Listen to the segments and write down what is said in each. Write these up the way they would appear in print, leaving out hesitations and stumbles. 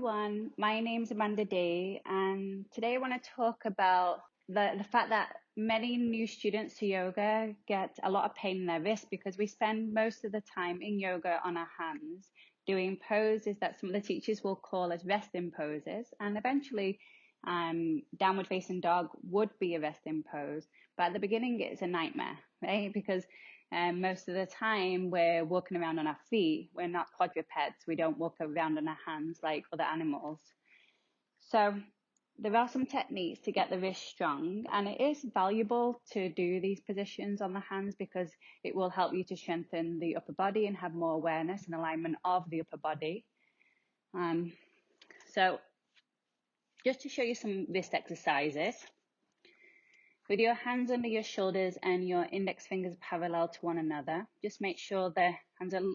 everyone, my name's Amanda Day, and today I want to talk about the fact that many new students to yoga get a lot of pain in their wrists because we spend most of the time in yoga on our hands doing poses that some of the teachers will call as resting poses, and eventually downward facing dog would be a resting pose, but at the beginning it's a nightmare, right? Because most of the time we're walking around on our feet. We're not quadrupeds. We don't walk around on our hands like other animals. So there are some techniques to get the wrist strong, and it is valuable to do these positions on the hands because it will help you to strengthen the upper body and have more awareness and alignment of the upper body. So just to show you some wrist exercises, with your hands under your shoulders and your index fingers parallel to one another, just make sure the hands are a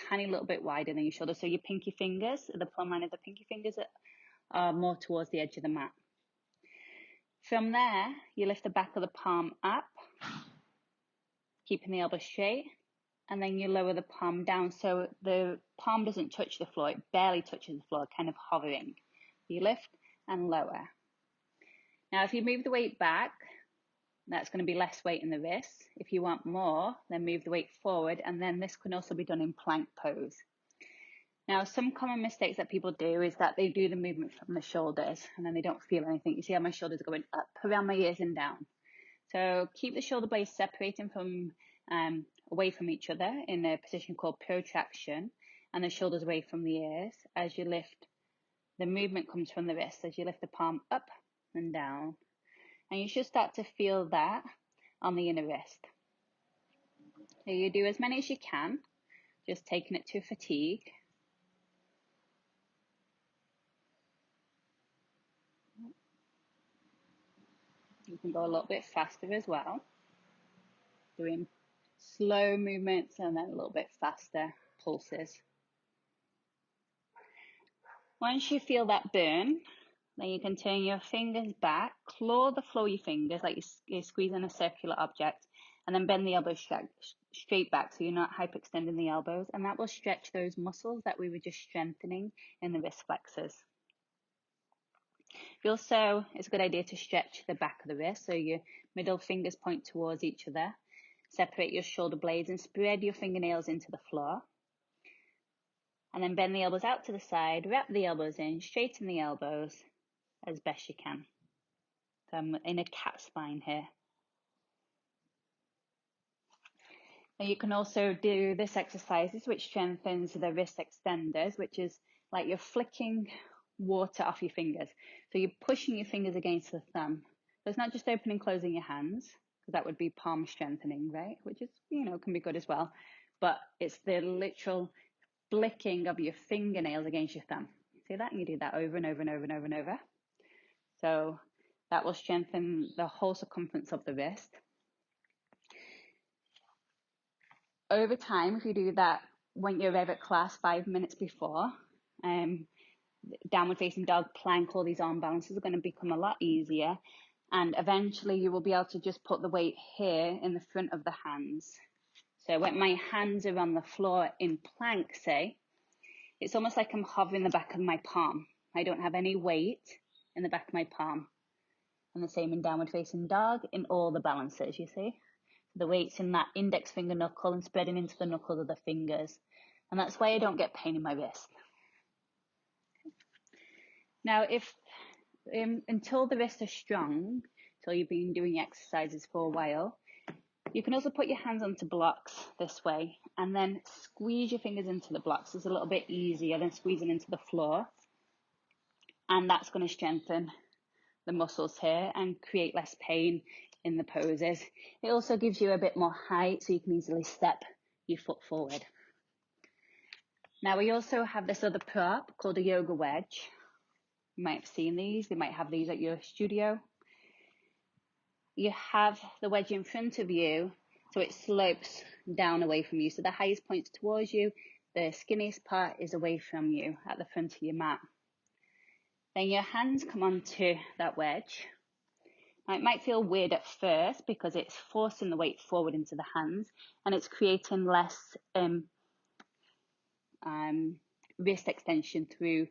tiny little bit wider than your shoulders. So your pinky fingers, the plumb line of the pinky fingers are more towards the edge of the mat. From there, you lift the back of the palm up, keeping the elbow straight, and then you lower the palm down so the palm doesn't touch the floor. It barely touches the floor, kind of hovering. You lift and lower. Now, if you move the weight back, that's going to be less weight in the wrists. If you want more, then move the weight forward, and then this can also be done in plank pose. Now, some common mistakes that people do is that they do the movement from the shoulders, and then they don't feel anything. You see how my shoulders are going up around my ears and down. So keep the shoulder blades separating from away from each other in a position called protraction, and the shoulders away from the ears. As you lift, the movement comes from the wrist as you lift the palm up and down. And you should start to feel that on the inner wrist. So you do as many as you can, just taking it to fatigue. You can go a little bit faster as well, doing slow movements and then a little bit faster pulses. Once you feel that burn, then you can turn your fingers back, claw the floor of your fingers like you're squeezing a circular object, and then bend the elbows straight back so you're not hyperextending the elbows, and that will stretch those muscles that we were just strengthening in the wrist flexors. Also, it's a good idea to stretch the back of the wrist so your middle fingers point towards each other. Separate your shoulder blades and spread your fingernails into the floor. And then bend the elbows out to the side, wrap the elbows in, straighten the elbows as best you can. So I'm in a cat spine here. Now you can also do this exercise, which strengthens the wrist extenders, which is like you're flicking water off your fingers. So you're pushing your fingers against the thumb. So it's not just opening and closing your hands, because that would be palm strengthening, right? Which is, can be good as well. But it's the literal flicking of your fingernails against your thumb. See that? And you do that over and over and over and over and over. So that will strengthen the whole circumference of the wrist. Over time, if you do that when you arrive at class 5 minutes before, downward facing dog, plank, all these arm balances are going to become a lot easier. And eventually you will be able to just put the weight here in the front of the hands. So when my hands are on the floor in plank, say, it's almost like I'm hovering the back of my palm. I don't have any weight in the back of my palm. And the same in downward facing dog in all the balances, you see. The weight's in that index finger knuckle and spreading into the knuckles of the fingers. And that's why I don't get pain in my wrist. Now, until the wrists are strong, until you've been doing exercises for a while, you can also put your hands onto blocks this way and then squeeze your fingers into the blocks. It's a little bit easier than squeezing into the floor. And that's going to strengthen the muscles here and create less pain in the poses. It also gives you a bit more height so you can easily step your foot forward. Now we also have this other prop called a yoga wedge. You might have seen these. They might have these at your studio. You have the wedge in front of you so it slopes down away from you. So the highest point's towards you, the skinniest part is away from you at the front of your mat. Then your hands come onto that wedge. Now, it might feel weird at first because it's forcing the weight forward into the hands and it's creating less wrist extension through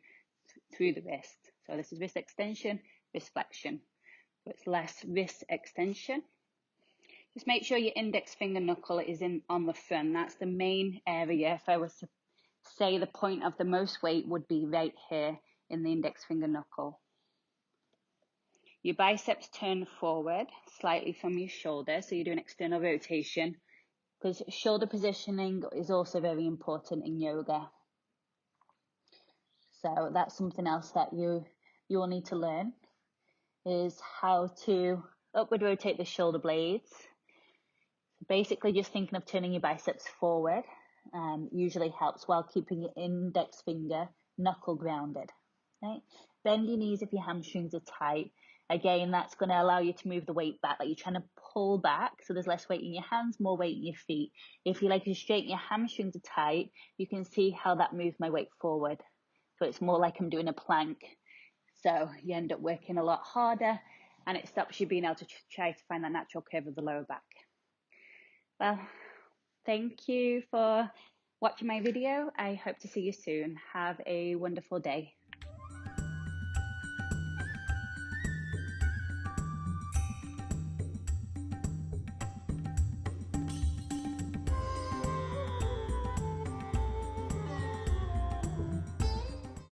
through the wrist. So this is wrist extension, wrist flexion. So it's less wrist extension. Just make sure your index finger knuckle is on the front. That's the main area. If I was to say the point of the most weight would be right here in the index finger knuckle. Your biceps turn forward slightly from your shoulder, so you're doing external rotation, because shoulder positioning is also very important in yoga. So that's something else that you will need to learn, is how to upward rotate the shoulder blades. Basically just thinking of turning your biceps forward usually helps while keeping your index finger knuckle grounded. Right? Bend your knees if your hamstrings are tight. Again, that's going to allow you to move the weight back, like you're trying to pull back, so there's less weight in your hands, more weight in your feet. If you like to straighten your hamstrings are tight, you can see how that moves my weight forward. So it's more like I'm doing a plank. So you end up working a lot harder, and it stops you being able to try to find that natural curve of the lower back. Well, thank you for watching my video. I hope to see you soon. Have a wonderful day.